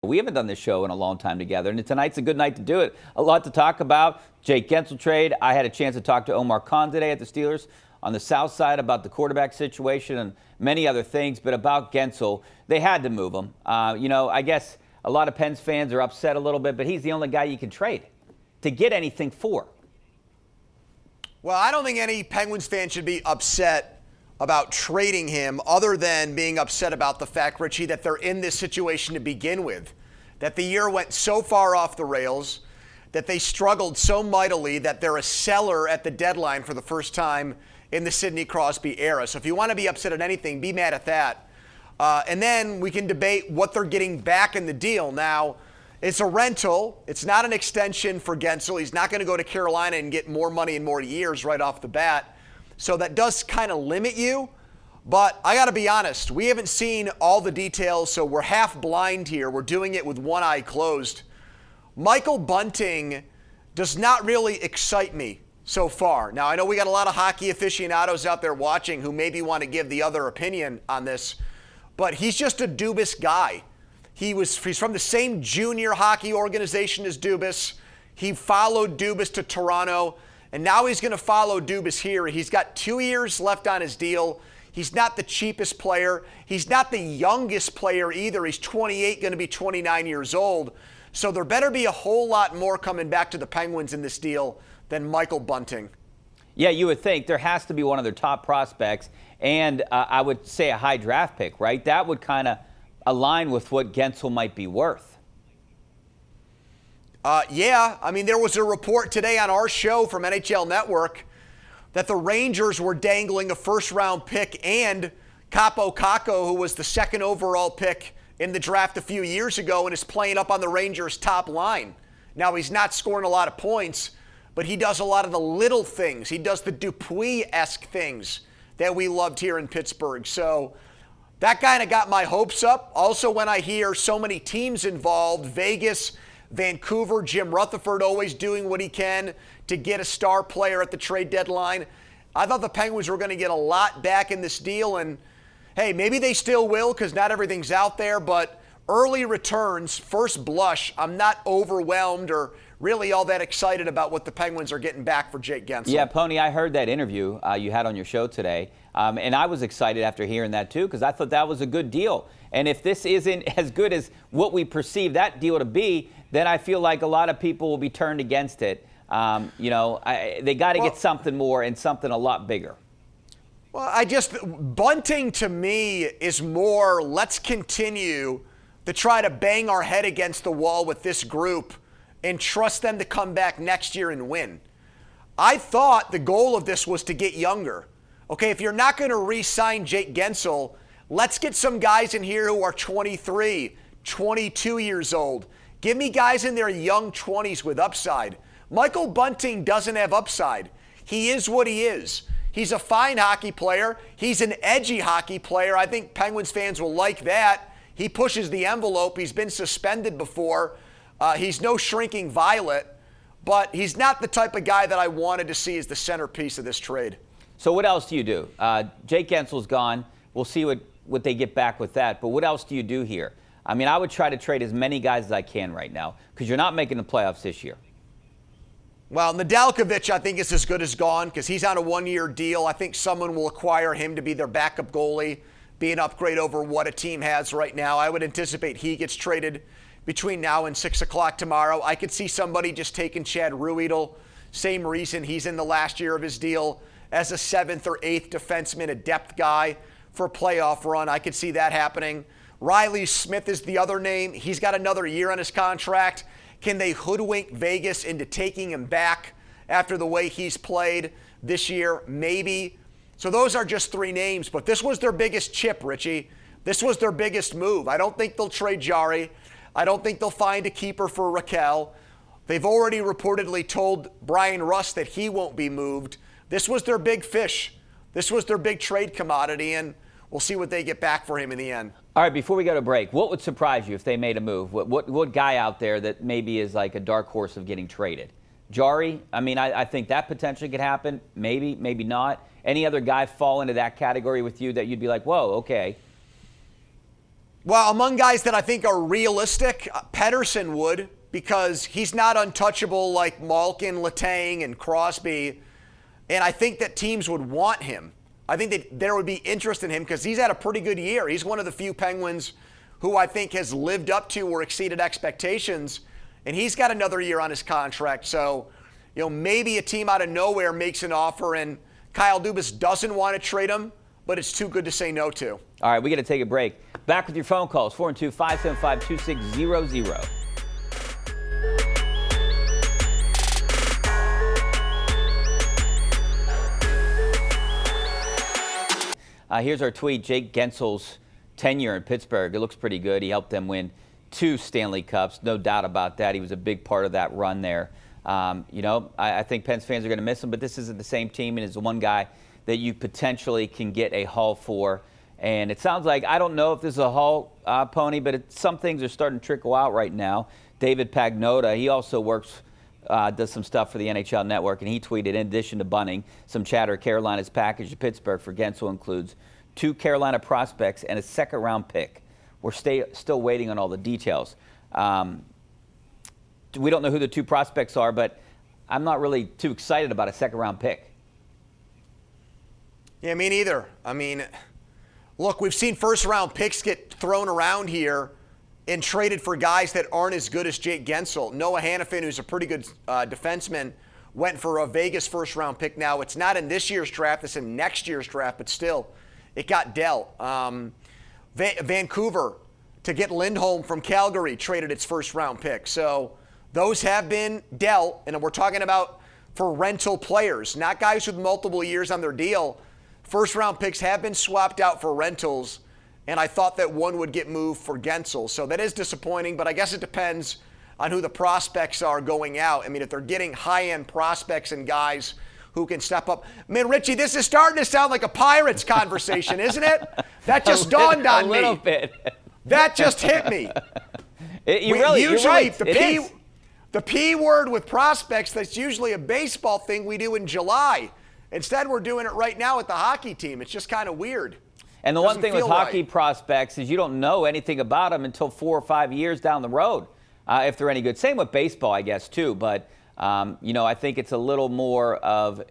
We haven't done this show in a long time together, and tonight's a good night to do it. A lot to talk about. Jake Guentzel trade. I had a chance to talk to Omar Khan today at the Steelers on the south side about the quarterback situation and many other things, but about Guentzel, they had to move him. I guess a lot of Pens fans are upset a little bit, but he's the only guy you can trade to get anything for. Well, I don't think any Penguins fan should be upset about trading him other than being upset about the fact, Richie, that they're in this situation to begin with, that the year went so far off the rails, that they struggled so mightily that they're a seller at the deadline for the first time in the Sidney Crosby era. So if you want to be upset at anything, be mad at that. And then we can debate what they're getting back in the deal. Now, it's a rental. It's not an extension for Guentzel. He's not going to go to Carolina and get more money in more years right off the bat. So that does kind of limit you. But I got to be honest, we haven't seen all the details, so we're half blind here. We're doing it with one eye closed. Michael Bunting does not really excite me so far. Now, I know we got a lot of hockey aficionados out there watching who maybe want to give the other opinion on this, but he's just a Dubas guy. He's from the same junior hockey organization as Dubas. He followed Dubas to Toronto, and now he's going to follow Dubas here. He's got 2 years left on his deal. He's not the cheapest player. He's not the youngest player either. He's 28, going to be 29 years old. So there better be a whole lot more coming back to the Penguins in this deal than Michael Bunting. Yeah, you would think there has to be one of their top prospects, and I would say a high draft pick, right? That would kind of align with what Guentzel might be worth. Yeah, I mean, there was a report today on our show from NHL Network that the Rangers were dangling a first-round pick and Capo Caco, who was the second overall pick in the draft a few years ago and is playing up on the Rangers' top line. Now, he's not scoring a lot of points, but he does a lot of the little things. He does the Dupuis-esque things that we loved here in Pittsburgh. So that kind of got my hopes up. Also, when I hear so many teams involved, Vegas, Vancouver, Jim Rutherford always doing what he can to get a star player at the trade deadline. I thought the Penguins were going to get a lot back in this deal, and hey, maybe they still will because not everything's out there, but early returns, first blush, I'm not overwhelmed or really all that excited about what the Penguins are getting back for Jake Guentzel. Yeah, Pony, I heard that interview you had on your show today, and I was excited after hearing that too because I thought that was a good deal. And if this isn't as good as what we perceive that deal to be, then I feel like a lot of people will be turned against it. They got to get something more and something a lot bigger. Well, Bunting to me is more, let's continue to try to bang our head against the wall with this group and trust them to come back next year and win. I thought the goal of this was to get younger. Okay, if you're not going to re-sign Jake Guentzel, let's get some guys in here who are 23, 22 years old. Give me guys in their young 20s with upside. Michael Bunting doesn't have upside. He is what he is. He's a fine hockey player. He's an edgy hockey player. I think Penguins fans will like that. He pushes the envelope. He's been suspended before. He's no shrinking violet, but he's not the type of guy that I wanted to see as the centerpiece of this trade. So what else do you do? Jake Guentzel's gone. We'll see what they get back with that. But what else do you do here? I mean, I would try to trade as many guys as I can right now because you're not making the playoffs this year. Well, Nedeljkovic, I think, is as good as gone because he's on a one-year deal. I think someone will acquire him to be their backup goalie, be an upgrade over what a team has right now. I would anticipate he gets traded between now and 6 o'clock tomorrow. I could see somebody just taking Chad Ruhwedel. Same reason he's in the last year of his deal as a 7th or 8th defenseman, a depth guy for a playoff run. I could see that happening. Riley Smith is the other name. He's got another year on his contract. Can they hoodwink Vegas into taking him back after the way he's played this year? Maybe. So those are just 3 names, but this was their biggest chip, Richie. This was their biggest move. I don't think they'll trade Jari. I don't think they'll find a keeper for Raquel. They've already reportedly told Brian Rust that he won't be moved. This was their big fish. This was their big trade commodity, and we'll see what they get back for him in the end. All right, before we go to break, what would surprise you if they made a move? What guy out there that maybe is like a dark horse of getting traded? Jari, I mean, I think that potentially could happen. Maybe, maybe not. Any other guy fall into that category with you that you'd be like, whoa, okay. Well, among guys that I think are realistic, Pedersen would, because he's not untouchable like Malkin, Letang, and Crosby. And I think that teams would want him. I think that there would be interest in him because he's had a pretty good year. He's one of the few Penguins who I think has lived up to or exceeded expectations. And he's got another year on his contract. So, maybe a team out of nowhere makes an offer and Kyle Dubas doesn't want to trade him, but it's too good to say no to. All right, we got to take a break. Back with your phone calls, 412-575-2600. Here's our tweet. Jake Guentzel's tenure in Pittsburgh, it looks pretty good. He helped them win 2 Stanley Cups, no doubt about that. He was a big part of that run there. I think Pens fans are going to miss him, but this isn't the same team, and is the one guy that you potentially can get a haul for. And it sounds like, I don't know if this is a haul, Pony, but some things are starting to trickle out right now. David Pagnotta, he also works, does some stuff for the NHL Network, and he tweeted, in addition to Bunning, some chatter, Carolina's package to Pittsburgh for Guentzel includes 2 Carolina prospects and a second-round pick. We're still waiting on all the details. We don't know who the 2 prospects are, but I'm not really too excited about a second-round pick. Yeah, me neither. I mean, look, we've seen first-round picks get thrown around here and traded for guys that aren't as good as Jake Guentzel. Noah Hannafin, who's a pretty good defenseman, went for a Vegas first-round pick. Now, it's not in this year's draft. It's in next year's draft, but still, it got dealt. Vancouver, to get Lindholm from Calgary, traded its first-round pick. So those have been dealt, and we're talking about for rental players, not guys with multiple years on their deal. First-round picks have been swapped out for rentals, and I thought that one would get moved for Guentzel. So that is disappointing, but I guess it depends on who the prospects are going out. I mean, if they're getting high-end prospects and guys who can step up. Man, Richie, this is starting to sound like a Pirates conversation, isn't it? That just dawned on me. A little bit. That just hit me. You're right. The P word with prospects, that's usually a baseball thing we do in July. Instead, we're doing it right now with the hockey team. It's just kind of weird. And the one thing with hockey prospects is you don't know anything about them until 4 or 5 years down the road, if they're any good. Same with baseball, I guess, too. But, I think it's a little more of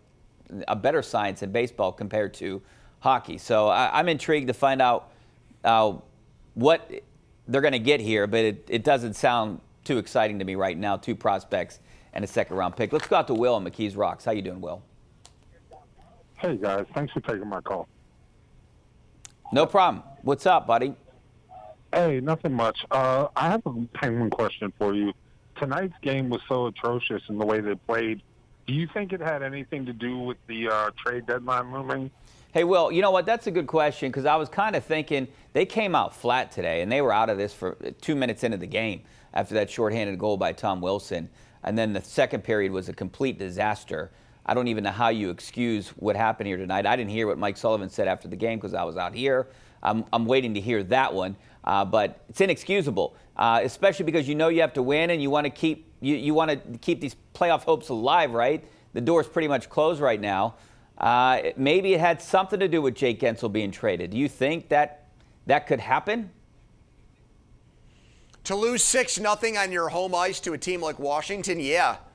a better science in baseball compared to hockey. So I'm intrigued to find out what they're going to get here, but it doesn't sound too exciting to me right now. 2 prospects and a second-round pick. Let's go out to Will in McKees Rocks. How you doing, Will? Hey, guys. Thanks for taking my call. No problem. What's up, buddy? Hey, nothing much. I have a Penguin question for you. Tonight's game was so atrocious in the way they played. Do you think it had anything to do with the trade deadline looming? Hey, Will, you know what? That's a good question because I was kind of thinking they came out flat today, and they were out of this for 2 minutes into the game after that shorthanded goal by Tom Wilson. And then the second period was a complete disaster. I don't even know how you excuse what happened here tonight. I didn't hear what Mike Sullivan said after the game because I was out here. I'm waiting to hear that one, but it's inexcusable, especially because you have to win and you want to keep these playoff hopes alive, right? The door's pretty much closed right now. Maybe it had something to do with Jake Guentzel being traded. Do you think that could happen? To lose 6-0 on your home ice to a team like Washington, yeah.